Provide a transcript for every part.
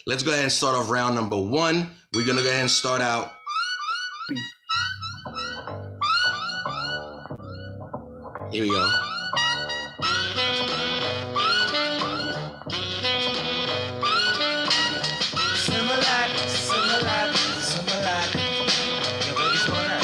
Let's go ahead and start off round number 1. We're gonna go ahead and start out. Here we go. SIMILAK, SIMILAK, SIMILAK. Yo, baby, slow down.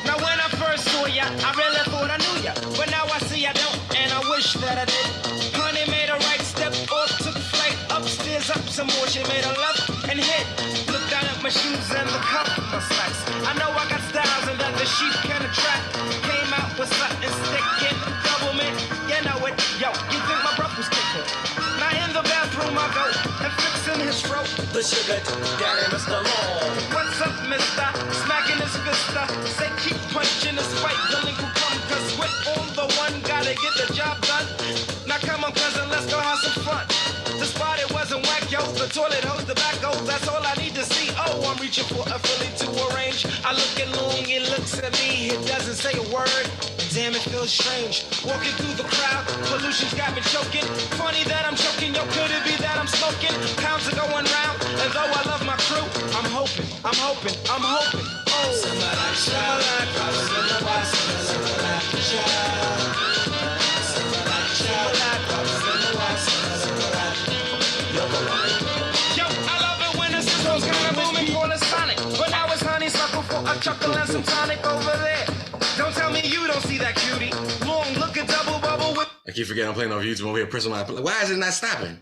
Now, when I first saw ya, I really thought I knew ya. But now I see I don't, and I wish that I did. Honey made a right step off, took flight upstairs, up some more. She made a left and hit. Looked down at my shoes and the cuff of my slacks. I know I got styles and that the sheep can attract. Came out with something sticking, double mint. You know it, yo, you think my breath was kicking. Now in the bathroom I go and fixing his throat. The sugar daddy, Mr. Long. What's up, mister? Smacking his fista. Say keep punching this white delinquent come. Cause we're on the one, gotta get the job done. Now come on, cousin, let's go have some fun. The spot it wasn't whack, yo. The toilet hose, the back goes, that's all I need to see. Oh, I'm reaching for a Philly to arrange. I look at long, it looks at me, it doesn't say a word. Damn, it feels strange. Walking through the crowd, pollution's got me choking. Funny that I'm choking, yo, could it be that I'm smoking? Pounds are going round, and though I love my crew, I'm hoping. Oh, SIMILAK, SIMILAK, SIMILAK, SIMILAK, yo, I love it when the system's kind of booming, call it sonic. But now it's honeysuckle for a chuckle and some tonic over there. Don't tell me you don't see that cutie. Long, look at double bubble with. I keep forgetting I'm playing on YouTube over here, pressing my. Why is it not stopping?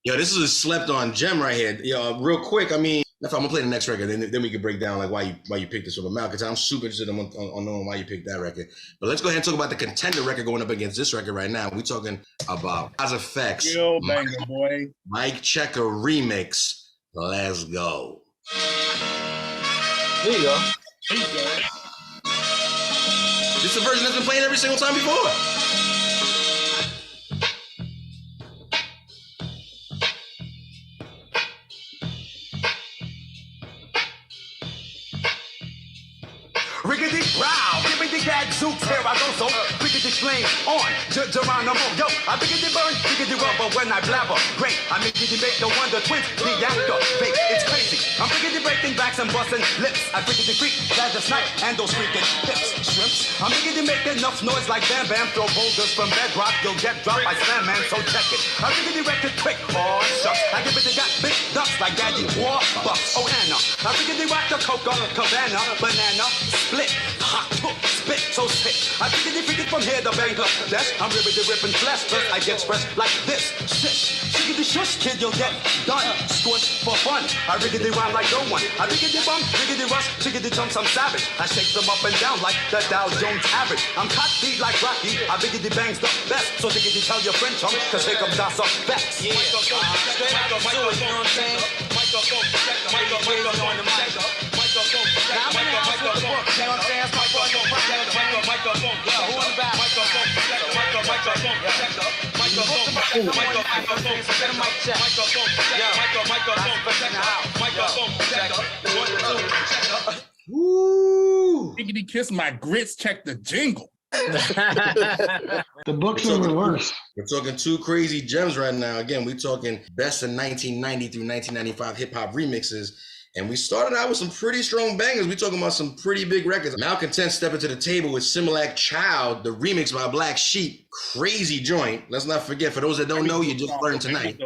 Yo, this is a slept-on gem right here. Yo, real quick, I mean, if I'm gonna play the next record, then we can break down like why you picked this over Mal, because I'm super interested on knowing why you picked that record. But let's go ahead and talk about the contender record going up against this record right now. We're talking about EFX. Yo, banger, boy. Mike CHECKA remix. Let's go. There you go. This is a version that's been playing every single time before. Riggedy row, give me the gadzooks, here I go, so riggedy flame on, Geronimo, yo, I riggedy burn, riggedy rubber when I blabber, great, I riggedy make the Wonder Twins, the actor, fake, it's crazy, I'm riggedy breaking backs and busting lips, I riggedy freak, that's the snipe, and those freaking hips, shrimps, I'm riggedy making enough noise like Bam Bam, throw boulders from bedrock, you'll get dropped by Slam Man, so check it, I riggedy wreck it quick, oh shucks, I give it the got big ducks like Daddy War Bucks, oh Anna, I riggedy rock the Coke on a Cabana, banana, split, hot, spit, so sick. I think it from here to Bangladesh. I'm ripping flesh, plus I get expressed like this. Shish, shiggity shush, kid, you'll get done. Squish for fun. I riggedy rhyme like no one. I riggedy bum, riggedy rush, chiggity jumps, I'm savage. I shake them up and down like the Dow Jones average. I'm cocky like Rocky. I riggedy bangs the best. So riggedy tell your friend chum, cause here comes that's up facts. Yeah, straight up to it, you know what I'm saying? Microphone, on the mic. Now I'm in the house with the book, you know what I'm saying? That's my book, microphone. Yo, who in the back? Woo! Biggity kiss my grits, check the jingle. The books are the worst. We're talking two crazy gems right now. Again, we're talking best of 1990 through 1995 hip-hop remixes. And we started out with some pretty strong bangers. We're talking about some pretty big records. Malcontent stepping to the table with SIMILAK Child, the remix by Black Sheep. Crazy joint. Let's not forget, for those that don't know, you just learned tonight.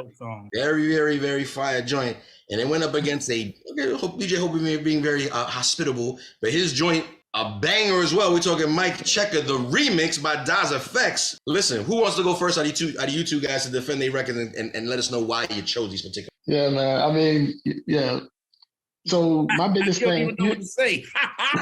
Very, very, very fire joint. And it went up against DJ Hope being very hospitable, but his joint, a banger as well. We're talking Mike CHECKA, the remix by EFX. Listen, who wants to go first out of you two guys to defend their record and let us know why you chose these particular? Yeah, man. I mean, yeah. So my biggest thing. What to say.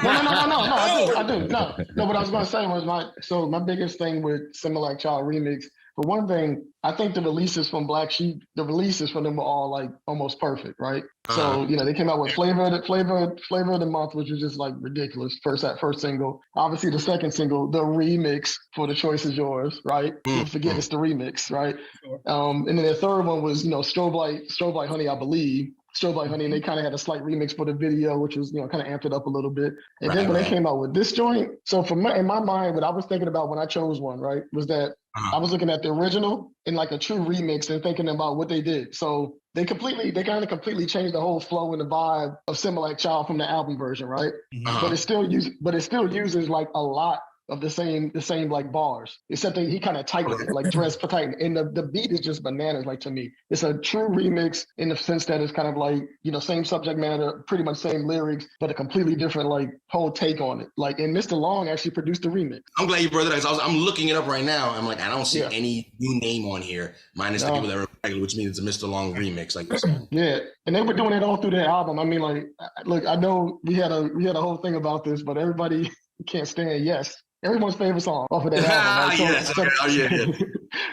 No. I do. No. What I was going to say was my biggest thing with SIMILAK Child remix. For one thing, I think the releases from Black Sheep, the releases for them were all like almost perfect, right? So they came out with Flavor of the Month, which was just like ridiculous. First single. Obviously, the second single, the remix for The Choice Is Yours, right? Don't forget it's the remix, right? And then the third one was Strobe Light, Honey, I Believe. Strobe Like Honey, and they kind of had a slight remix for the video, which was, kind of amped it up a little bit. And then when they came out with this joint, so in my mind, what I was thinking about when I chose one, right, was that I was looking at the original and like a true remix and thinking about what they did. So they kind of completely changed the whole flow and the vibe of SIMILAK Child from the album version, right? But it still uses like a lot of the same like bars, except that he kind of tightened it, like dress for tighten. And the beat is just bananas, like to me. It's a true remix in the sense that it's kind of like, same subject matter, pretty much same lyrics, but a completely different like whole take on it. Like, and Mr. Long actually produced the remix. I'm glad you brought that up. I'm looking it up right now. I'm like, I don't see any new name on here, minus the people that are regular, which means it's a Mr. Long remix, like you said. Yeah, and they were doing it all through their album. I mean, like, look, I know we had a whole thing about this, but everybody can't stand Yes. Everyone's favorite song off of that album. Right?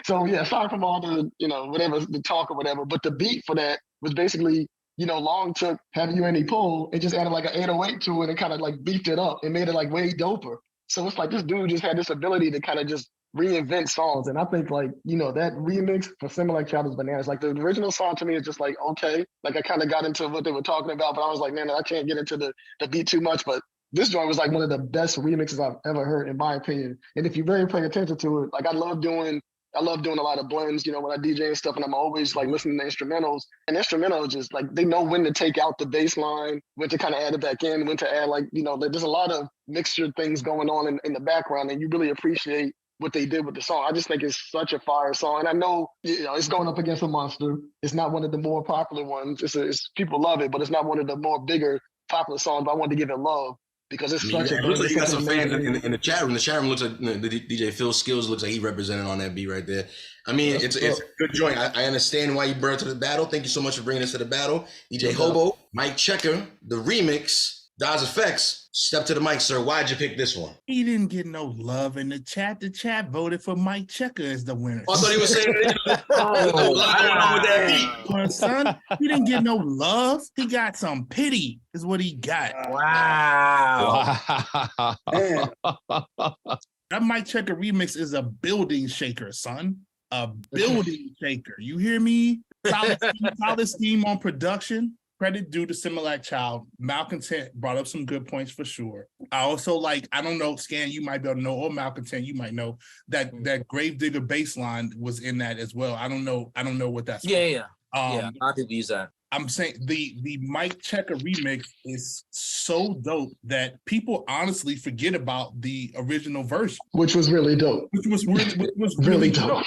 So aside from all the, whatever, the talk or whatever, but the beat for that was basically, Long took Have You Any Pull and just added like an 808 to it and kind of like beefed it up and made it like way doper. So it's like this dude just had this ability to kind of just reinvent songs. And I think like, that remix for SIMILAK Child is bananas. Like the original song to me is just like, okay. Like I kind of got into what they were talking about, but I was like, man, I can't get into the beat too much. But this joint was like one of the best remixes I've ever heard, in my opinion. And if you really pay attention to it, like I love doing a lot of blends, when I DJ and stuff, and I'm always like listening to instrumentals. And instrumentals just like, they know when to take out the bass line, when to kind of add it back in, when to add like, there's a lot of mixture things going on in the background, and you really appreciate what they did with the song. I just think it's such a fire song. And I know, it's going up against a monster. It's not one of the more popular ones. It's people love it, but it's not one of the more bigger popular songs, but I wanted to give it love. Because it's such a looks like you got some fans in the chat room. The chat room looks like the DJ Phil Skills looks like he represented on that beat right there. I mean, it's a good joint. I understand why you brought it to the battle. Thank you so much for bringing us to the battle. DJ Hobo, Mike CHECKA, the remix, Daz Effects. Step to the mic, sir. Why'd you pick this one? He didn't get no love in the chat. The chat voted for Mike CHECKA as the winner. I thought he was saying going on with that beat. Son, he didn't get no love. He got some pity, is what he got. Wow. That Mike CHECKA remix is a building shaker, son. A building shaker. You hear me? Solid steam on production. Credit due to SIMILAK Child. Malcontent brought up some good points for sure. I also like, I don't know, Scan, you might be able to know, or Malcontent, you might know, that Gravedigger bass line was in that as well. I don't know what that's Yeah, a lot of people use that. I'm saying the Mike CHECKA remix is so dope that people honestly forget about the original version. Which was really dope. Which was really dope.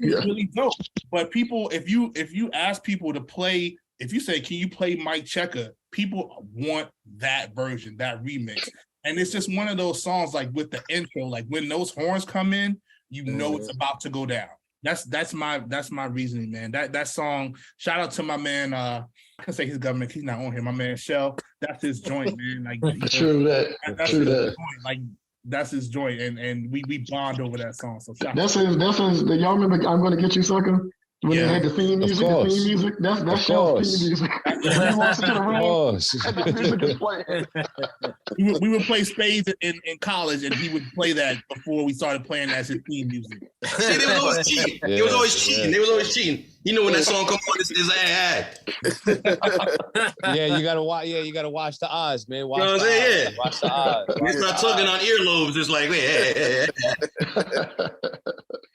Really dope. But people, if you ask people to play, if you say, can you play Mike CHECKA? People want that version, that remix. And it's just one of those songs like with the intro, like when those horns come in, you know it's about to go down. That's my reasoning, man. That song, shout out to my man, I can say his government, he's not on here, my man Shell. That's his joint, man. Like True that. Like that's his joint, and we bond over that song. So shout that's his y'all remember I'm Gonna Get You Sucker? When they had the theme music, that's Shell's theme music. He walks into the room, and the music is playing. We would play spades in college, and he would play that before we started playing as his theme music. See, they was always cheating. They was always cheating. You know when that song comes on, it's ad. You gotta watch. Yeah, you gotta watch the odds, man. Watch what I'm saying? Yeah. Watch the odds. It's not tugging on earlobes. It's like, hey.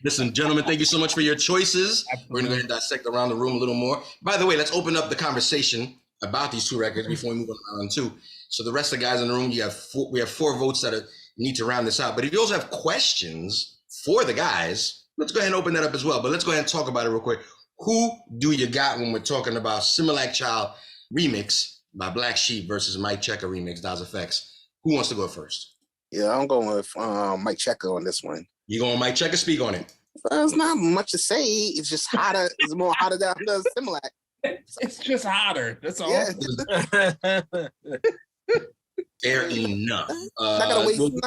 Listen, gentlemen, thank you so much for your choices. We're gonna go ahead and dissect around the room a little more. By the way, let's open up the conversation about these two records before we move on round two. So the rest of the guys in the room, we have four votes that need to round this out. But if you also have questions for the guys, let's go ahead and open that up as well. But let's go ahead and talk about it real quick. Who do you got when we're talking about SIMILAK Child remix by Black Sheep versus Mike CHECKA remix, Daz Effects? Who wants to go first? Yeah, I'm going with Mike CHECKA on this one. You going Mike CHECKA? Speak on it. There's not much to say. It's just hotter. It's more hotter than the SIMILAK. It's just hotter. That's all. Yeah. Fair enough. Not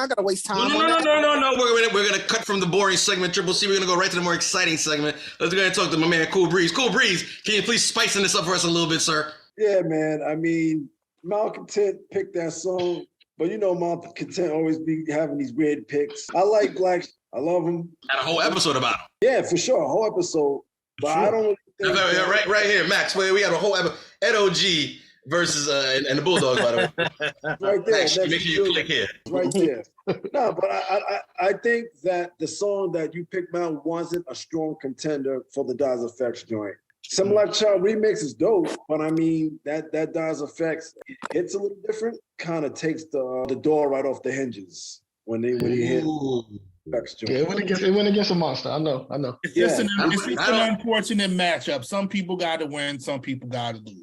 gonna waste time. No. We're gonna cut from the boring segment, Triple C. We're gonna go right to the more exciting segment. Let's go ahead and talk to my man, Cool Breeze. Cool Breeze, can you please spicing this up for us a little bit, sir? Yeah, man. I mean, Malcontent picked that song, but you know, Malcontent always be having these weird picks. I like Black. I love him. Had a whole episode about him. Yeah, for sure, a whole episode. But I don't really think right here, Max. We had a whole episode. NOG versus and the Bulldogs, by the way. Right there. Actually, make sure you click here. Right there. No, but I think that the song that you picked, Mal, wasn't a strong contender for the Daz Effects joint. SIMILAK Child remix is dope, but I mean that Daz Effects, it's a little different. Kind of takes the door right off the hinges when he hit. Effects joint. Yeah, it went against a monster. I know. It's just an unfortunate matchup. Some people got to win, some people got to lose.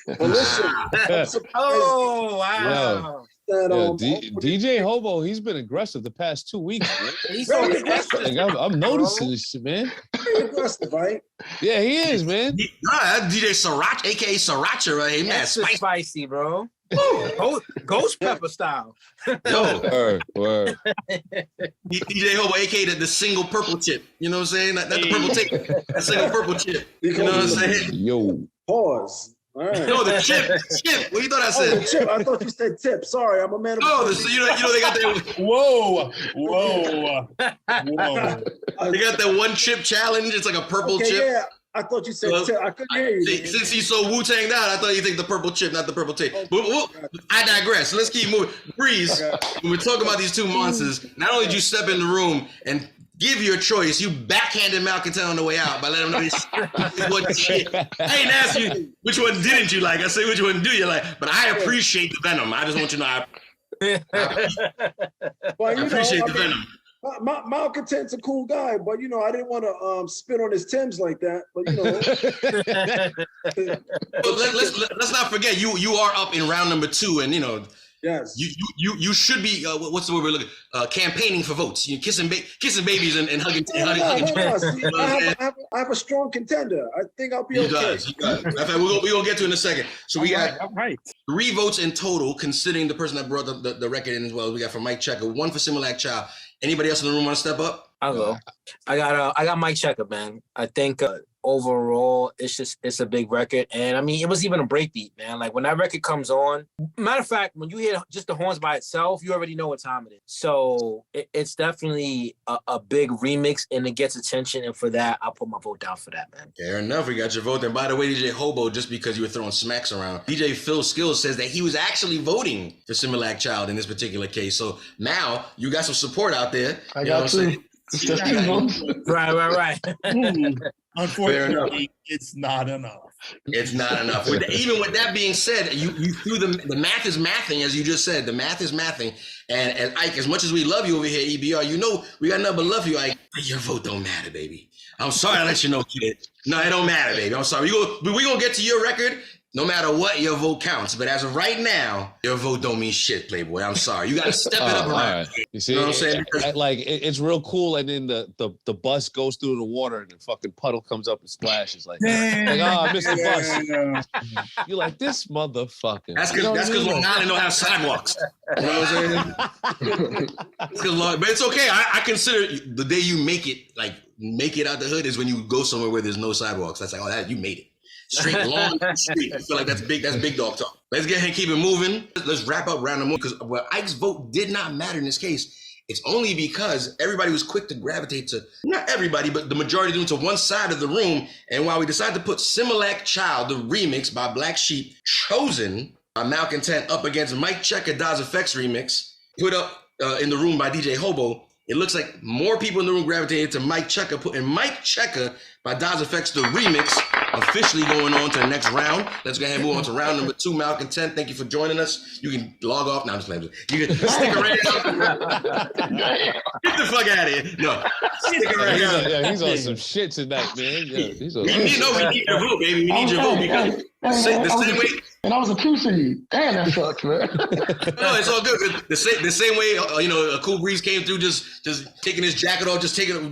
But listen, oh wow. DJ Hobo, he's been aggressive the past 2 weeks. Man. He's so aggressive. Like, I'm noticing this shit, man. Aggressive, right? Yeah, he is, man. That's DJ Sriracha, aka Sriracha, right here, man. That's spicy, bro. Ghost pepper style. Yo, word. DJ Hobo, aka the single purple chip. You know what I'm saying? Not the purple tape, the single purple chip. You know what I'm saying? Yo. Pause. All right. No, the chip. What you thought I said? The chip. I thought you said tip. Sorry, I'm a man of. Oh, you know they got that. Whoa. They got that one chip challenge. It's like a purple chip. Yeah, I thought you said tip. I couldn't hear you. Since he's so Wu-Tanged out, I thought you think the purple chip, not the purple tape. But I digress. So let's keep moving. Breeze, when we're talking about these two monsters, not only did you step in the room and give your choice, you backhanded Malcontent on the way out by letting him know this what shit. I ain't asked you which one didn't you like. I say which one do you like. But I appreciate the venom. I just want you to know I appreciate the venom. Malcontent's a cool guy, but I didn't want to spit on his Timbs like that. But let's not forget you are up in round number 2, and yes, you should be what's the word we're looking campaigning for votes. You kissing babies and hugging. I have a strong contender. I think I'll be okay. He does. In fact, we're gonna get to it in a second. So we got 3 votes in total, considering the person that brought the record in as well. We got from Mike CHECKA, 1 for SIMILAK Child. Anybody else in the room want to step up? I'll go. I got Mike CHECKA, man. I think overall it's a big record, and I mean it was even a breakbeat, man. Like when that record comes on, matter of fact, when you hear just the horns by itself, you already know what time it is. So it's definitely a big remix, and it gets attention, and for that I'll put my vote down for that, man. Fair enough. We got your vote. And by the way, DJ Hobo, just because you were throwing smacks around, DJ Phil Skills says that he was actually voting for SIMILAK Child in this particular case. So now you got some support out there. I got two. It's just 2 votes. Right. Unfortunately, it's not enough. It's not enough. Even with that being said, you threw the math is mathing, as you just said. The math is mathing. And Ike, as much as we love you over here, EBR, we got nothing but love for you, Ike. Your vote don't matter, baby. I'm sorry to let you know, kid. No, it don't matter, baby. I'm sorry. We gonna get to your record. No matter what, your vote counts. But as of right now, your vote don't mean shit, Playboy. I'm sorry. You got to step it up around. Right. You see, what I'm saying? It's real cool. And then the bus goes through the water and the fucking puddle comes up and splashes. I missed the bus. You're like, this motherfucker. That's because Long Island don't have sidewalks. You know what I'm saying? But it's okay. I consider the day you make it out the hood is when you go somewhere where there's no sidewalks. That's like, you made it. Straight along the street. I feel like that's big dog talk. Let's get ahead and keep it moving. Let's wrap up round number 1, because Ike's vote did not matter in this case. It's only because everybody was quick to gravitate to, not everybody, but the majority of them to one side of the room. And while we decided to put SIMILAK Child, the remix by Black Sheep, chosen by Malcontent, up against Mike CHECKA Daz Effects remix, put up in the room by DJ Hobo, it looks like more people in the room gravitated to Mike CHECKA, putting Mike CHECKA by Daz Effects, the remix, officially going on to the next round. Let's go ahead and move on to round number 2. Malcontent, thank you for joining us. You can log off. No, I'm just playing. You can stick around. Get the fuck out of here. No, stick around. He's on some shit tonight, man. Yeah, he's on we need your vote, baby. We need your vote. Because the same way. And I was a 2 seed. Damn, that sucks, man. No, it's all good. The same way, a Cool Breeze came through, just taking his jacket off,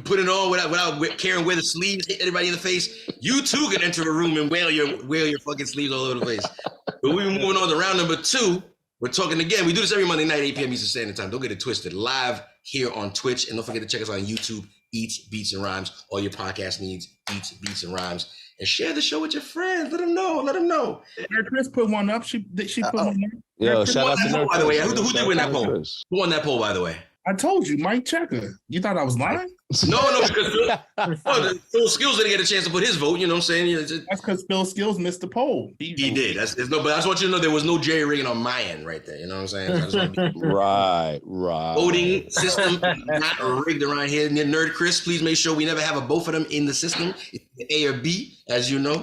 putting it on without caring where the sleeves hit everybody in the face. You too can enter a room and wail your fucking sleeves all over the face. But we're moving on to round number 2. We're talking again. We do this every Monday night, 8 p.m. Eastern Standard Time. Don't get it twisted. Live here on Twitch. And don't forget to check us out on YouTube. Eats, Beats, and Rhymes. All your podcast needs. Eats, Beats, and Rhymes. And share the show with your friends. Let them know. Chris put one up. She put one up. Yo, shout out to Nerd. By the way, who did win that poll? Who won that poll, by the way? I told you, Mike CHECKA. You thought I was lying? No, because Phil Skills didn't get a chance to put his vote. You know what I'm saying? That's because Phil Skills missed the poll. He did. But I just want you to know there was no jerry rigging on my end right there. You know what I'm saying? I just want to be Right. voting system not rigged around here. Nerd Chris, please make sure we never have both of them in the system, A or B, as you know.